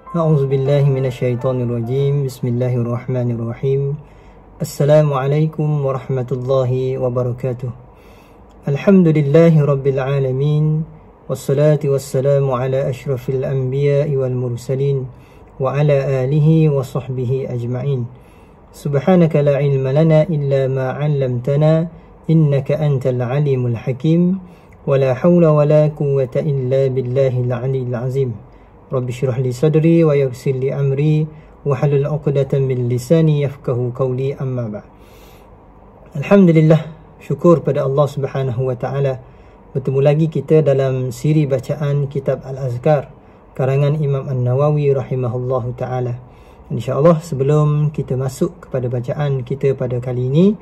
أعوذ بالله من الشيطان الرجيم. بسم الله الرحمن الرحيم. السلام عليكم ورحمة الله وبركاته. الحمد لله رب العالمين، والصلاة والسلام على أشرف الأنبياء والمرسلين وعلى آله وصحبه أجمعين. سبحانك لا علم لنا إلا ما علمتنا إنك أنت العليم الحكيم، ولا حول ولا قوة إلا بالله العلي العظيم. Rabbi syrah li sadri wa yassir li amri wa halul 'uqdatam min lisani yafqahu qawli, amma ba'd. Alhamdulillah, syukur pada Allah Subhanahu wa taala. Bertemu lagi kita dalam siri bacaan kitab Al-Azkar karangan Imam An-Nawawi rahimahullahu taala. Insya-Allah sebelum kita masuk kepada bacaan kita pada kali ini,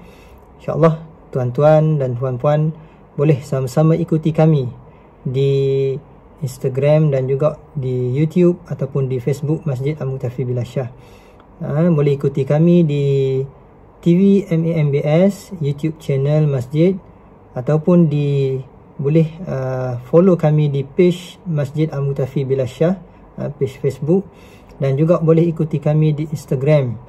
insya-Allah tuan-tuan dan puan-puan boleh sama-sama ikuti kami di Instagram dan juga di YouTube ataupun di Facebook Masjid Al-Muqtafi Billah Shah. Boleh ikuti kami di TV MAMBS YouTube channel Masjid, ataupun boleh follow kami di page Masjid Al-Muqtafi Billah Shah, page Facebook, dan juga boleh ikuti kami di Instagram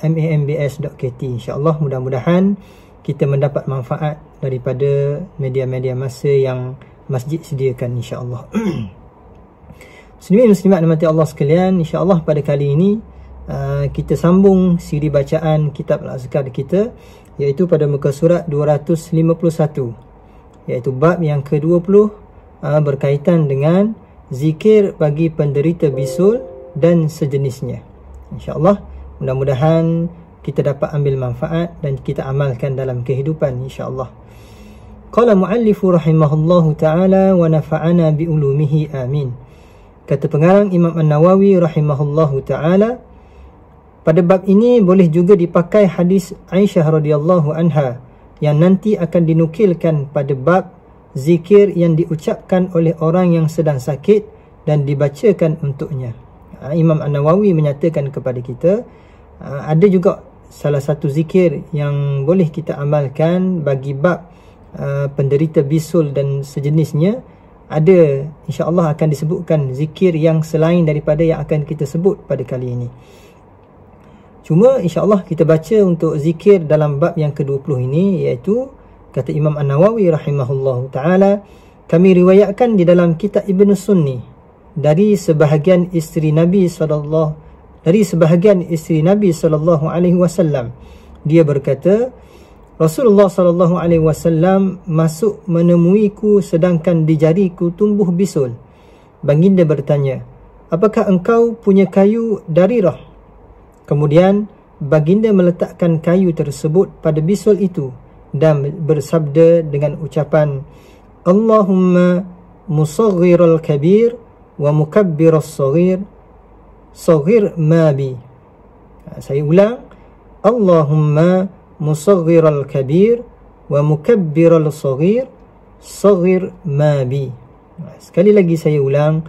mambs.kt. InsyaAllah mudah-mudahan kita mendapat manfaat daripada media-media masa yang masjid sediakan, insya-Allah. Muslimin muslimat dimati Allah sekalian, insya-Allah pada kali ini kita sambung siri bacaan kitab Al-Azkar kita, iaitu pada muka surat 251, iaitu bab yang ke-20, berkaitan dengan zikir bagi penderita bisul dan sejenisnya. Insya-Allah mudah-mudahan kita dapat ambil manfaat dan kita amalkan dalam kehidupan, insya-Allah. Qala muallifu rahimahullahu ta'ala wa nafa'ana bi'ulumihi amin. Kata pengarang Imam An-Nawawi rahimahullahu ta'ala, pada bab ini boleh juga dipakai hadis Aisyah radhiyallahu anha yang nanti akan dinukilkan pada bab zikir yang diucapkan oleh orang yang sedang sakit dan dibacakan untuknya. Imam An-Nawawi menyatakan kepada kita, ada juga salah satu zikir yang boleh kita amalkan bagi bab penderita bisul dan sejenisnya. Ada, insya-Allah akan disebutkan zikir yang selain daripada yang akan kita sebut pada kali ini. Cuma insya-Allah kita baca untuk zikir dalam bab yang ke-20 ini, iaitu kata Imam An-Nawawi rahimahullahu taala, kami riwayatkan di dalam kitab Ibn Sunni dari sebahagian isteri Nabi sallallahu alaihi wasallam. Dia berkata, Rasulullah sallallahu alaihi wasallam masuk menemuiku sedangkan di jariku tumbuh bisul. Baginda bertanya, apakah engkau punya kayu darirah? Kemudian baginda meletakkan kayu tersebut pada bisul itu dan bersabda dengan ucapan, Allahumma musaghhiral kabir wa mukabbiras saghir, saghir ma bi. Saya ulang, Allahumma musaghhiral kabir wa mukabbiral saghir, saghir ma bi. Sekali lagi saya ulang,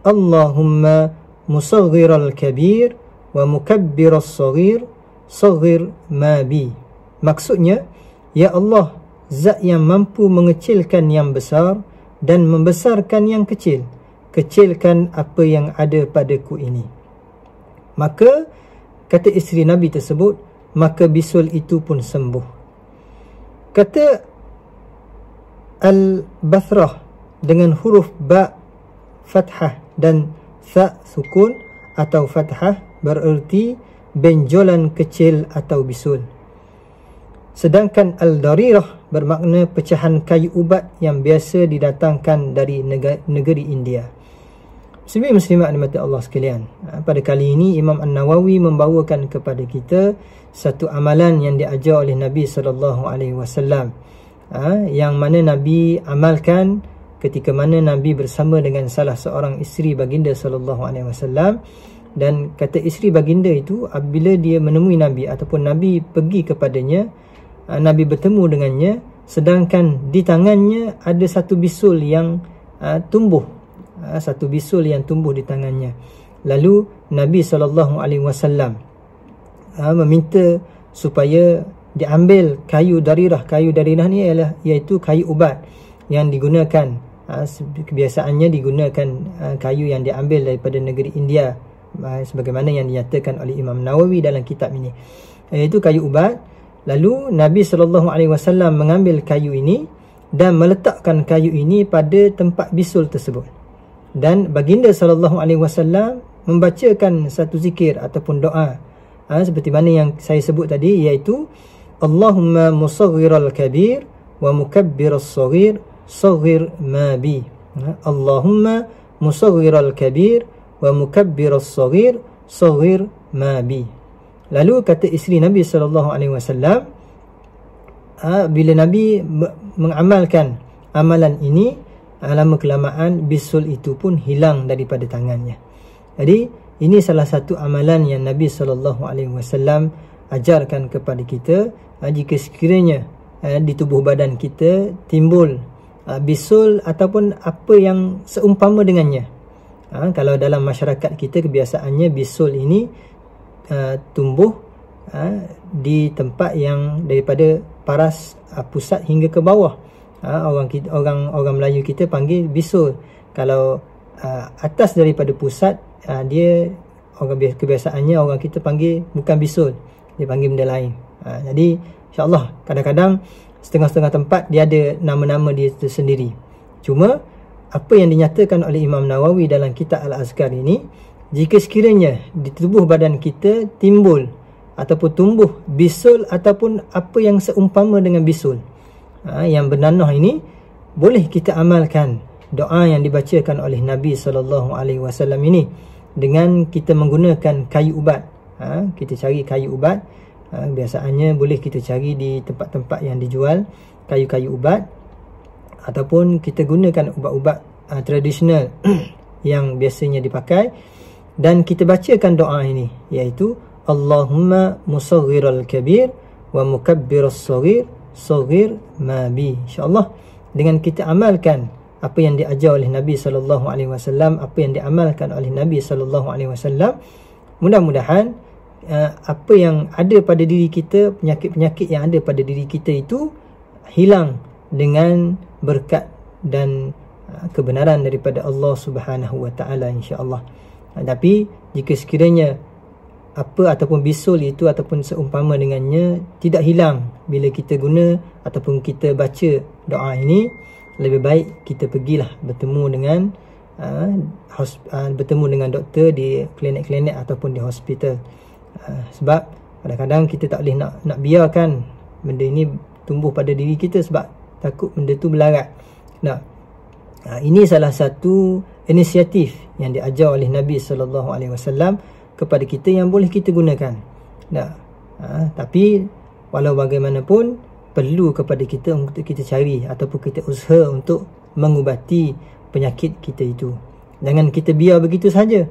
Allahumma musaghhiral kabir wa mukabbiral saghir, saghir ma bi. Maksudnya, ya Allah, zat yang mampu mengecilkan yang besar dan membesarkan yang kecil, kecilkan apa yang ada padaku ini. Maka kata isteri Nabi tersebut, maka bisul itu pun sembuh. Kata Al-Bathrah dengan huruf ba fathah dan tha sukun atau fathah bererti benjolan kecil atau bisul. Sedangkan Al-Darirah bermakna pecahan kayu ubat yang biasa didatangkan dari negeri India. Muslimin muslimat dimati Allah sekalian, pada kali ini Imam An-Nawawi membawakan kepada kita satu amalan yang diajar oleh Nabi sallallahu alaihi wasallam, yang mana Nabi amalkan ketika mana Nabi bersama dengan salah seorang isteri baginda sallallahu alaihi wasallam. Dan kata isteri baginda itu, apabila dia menemui Nabi ataupun Nabi pergi kepadanya, Nabi bertemu dengannya, sedangkan di tangannya ada satu bisul yang tumbuh di tangannya. Lalu Nabi SAW meminta supaya diambil kayu darirah. Kayu darirah ni iaitu kayu ubat yang digunakan, kebiasaannya digunakan kayu yang diambil daripada negeri India, sebagaimana yang dinyatakan oleh Imam Nawawi dalam kitab ini, iaitu kayu ubat. Lalu Nabi SAW mengambil kayu ini dan meletakkan kayu ini pada tempat bisul tersebut, dan baginda SAW membacakan satu zikir ataupun doa seperti mana yang saya sebut tadi, iaitu Allahumma musaghhiral kabir wa mukabbiras saghir saghir ma bi. Allahumma musaghhiral kabir wa mukabbiras saghir saghir ma bi. Lalu kata isteri Nabi SAW, bila Nabi mengamalkan amalan ini, lama kelamaan bisul itu pun hilang daripada tangannya. Jadi ini salah satu amalan yang Nabi SAW ajarkan kepada kita. Jika sekiranya di tubuh badan kita timbul bisul ataupun apa yang seumpama dengannya, kalau dalam masyarakat kita kebiasaannya bisul ini tumbuh di tempat yang daripada paras pusat hingga ke bawah. Orang Melayu kita panggil bisul. Kalau atas daripada pusat, dia kebiasaannya orang kita panggil bukan bisul, dia panggil benda lain. Jadi insya-Allah kadang-kadang setengah-setengah tempat dia ada nama-nama dia tersendiri. Cuma apa yang dinyatakan oleh Imam Nawawi dalam kitab Al-Azkar ini, jika sekiranya di tubuh badan kita timbul ataupun tumbuh bisul ataupun apa yang seumpama dengan bisul, yang bernanah ini, boleh kita amalkan doa yang dibacakan oleh Nabi SAW ini dengan kita menggunakan kayu ubat. Kita cari kayu ubat. Biasaannya boleh kita cari di tempat-tempat yang dijual kayu-kayu ubat, ataupun kita gunakan ubat-ubat tradisional yang biasanya dipakai, dan kita bacakan doa ini, iaitu Allahumma musaghhiral kabir wa mukabbiras saghir saghir ma bi. InsyaAllah dengan kita amalkan apa yang diajar oleh Nabi SAW, apa yang diamalkan oleh Nabi SAW, mudah-mudahan apa yang ada pada diri kita, penyakit-penyakit yang ada pada diri kita itu hilang dengan berkat dan kebenaran daripada Allah Subhanahu Wa Taala, insya-Allah. Tapi jika sekiranya apa ataupun bisul itu ataupun seumpama dengannya tidak hilang bila kita guna ataupun kita baca doa ini, lebih baik kita pergilah bertemu dengan doktor di klinik-klinik ataupun di hospital. Sebab kadang-kadang kita tak boleh nak biarkan benda ini tumbuh pada diri kita, sebab takut benda tu berlarat. Ini salah satu inisiatif yang diajar oleh Nabi SAW kepada kita yang boleh kita gunakan. Tapi walau bagaimanapun perlu kepada kita untuk kita cari ataupun kita usaha untuk mengubati penyakit kita itu. Jangan kita biar begitu saja.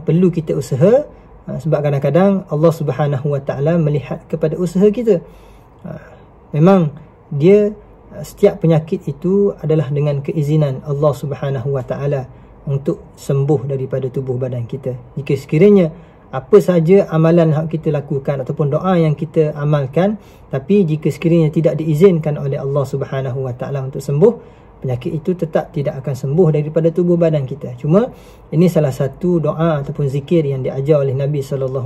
Perlu kita usaha, sebab kadang-kadang Allah Subhanahu Wa Taala melihat kepada usaha kita. Memang dia setiap penyakit itu adalah dengan keizinan Allah Subhanahu Wa Taala untuk sembuh daripada tubuh badan kita. Jika sekiranya apa saja amalan yang kita lakukan ataupun doa yang kita amalkan, tapi jika sekiranya tidak diizinkan oleh Allah Subhanahu Wa Taala untuk sembuh, penyakit itu tetap tidak akan sembuh daripada tubuh badan kita. Cuma ini salah satu doa ataupun zikir yang diajar oleh Nabi SAW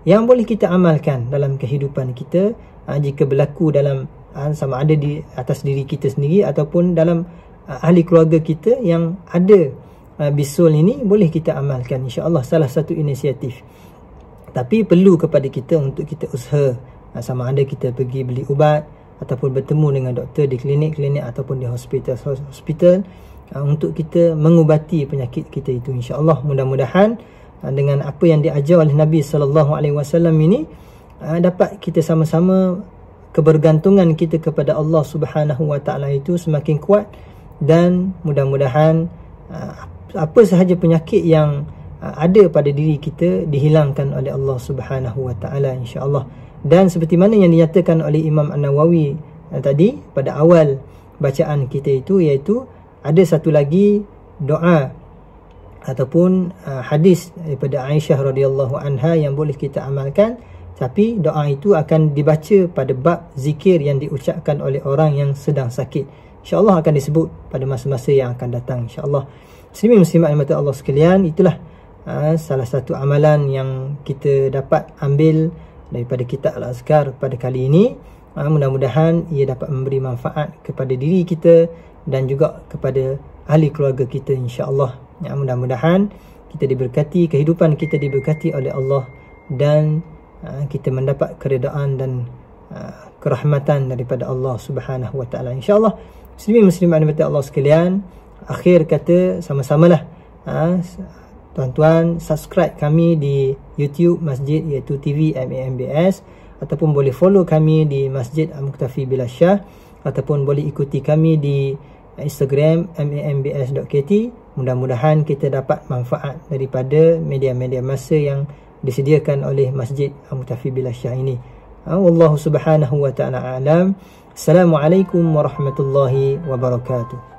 yang boleh kita amalkan dalam kehidupan kita. Jika berlaku dalam sama ada di atas diri kita sendiri ataupun dalam ahli keluarga kita yang ada bisul ini, boleh kita amalkan, insya-Allah salah satu inisiatif. Tapi perlu kepada kita untuk kita usaha, sama ada kita pergi beli ubat ataupun bertemu dengan doktor di klinik-klinik ataupun di hospital untuk kita mengubati penyakit kita itu, insya-Allah. Mudah-mudahan dengan apa yang diajar oleh Nabi SAW ini dapat kita sama-sama kebergantungan kita kepada Allah Subhanahu Wa Taala itu semakin kuat, dan mudah-mudahan apa sahaja penyakit yang ada pada diri kita dihilangkan oleh Allah Subhanahu Wa Taala, insya-Allah. Dan seperti mana yang dinyatakan oleh Imam An-Nawawi tadi pada awal bacaan kita itu, iaitu ada satu lagi doa ataupun hadis daripada Aisyah radhiyallahu anha yang boleh kita amalkan, tapi doa itu akan dibaca pada bab zikir yang diucapkan oleh orang yang sedang sakit. InsyaAllah akan disebut pada masa-masa yang akan datang, insyaAllah. Muslimin muslimat yang dirahmati Allah sekalian, itulah salah satu amalan yang kita dapat ambil daripada kitab Al-Azkar pada kali ini. Mudah-mudahan ia dapat memberi manfaat kepada diri kita dan juga kepada ahli keluarga kita, insya-Allah. Mudah-mudahan kita diberkati, kehidupan kita diberkati oleh Allah, dan kita mendapat keredaan dan kerahmatan daripada Allah Subhanahu wa taala, insya-Allah. Muslimin muslimat dimati Allah sekalian, akhir kata sama-samalah tuan-tuan subscribe kami di YouTube Masjid iaitu TV MAMBS, ataupun boleh follow kami di Masjid Al-Muqtafi Bilal Shah, ataupun boleh ikuti kami di Instagram mambs.kt. Mudah-mudahan kita dapat manfaat daripada media-media masa yang disediakan oleh Masjid Al-Muqtafi Bilal Shah ini. Wallahu subhanahu wa ta'ala a'lam. Assalamualaikum warahmatullahi wabarakatuh.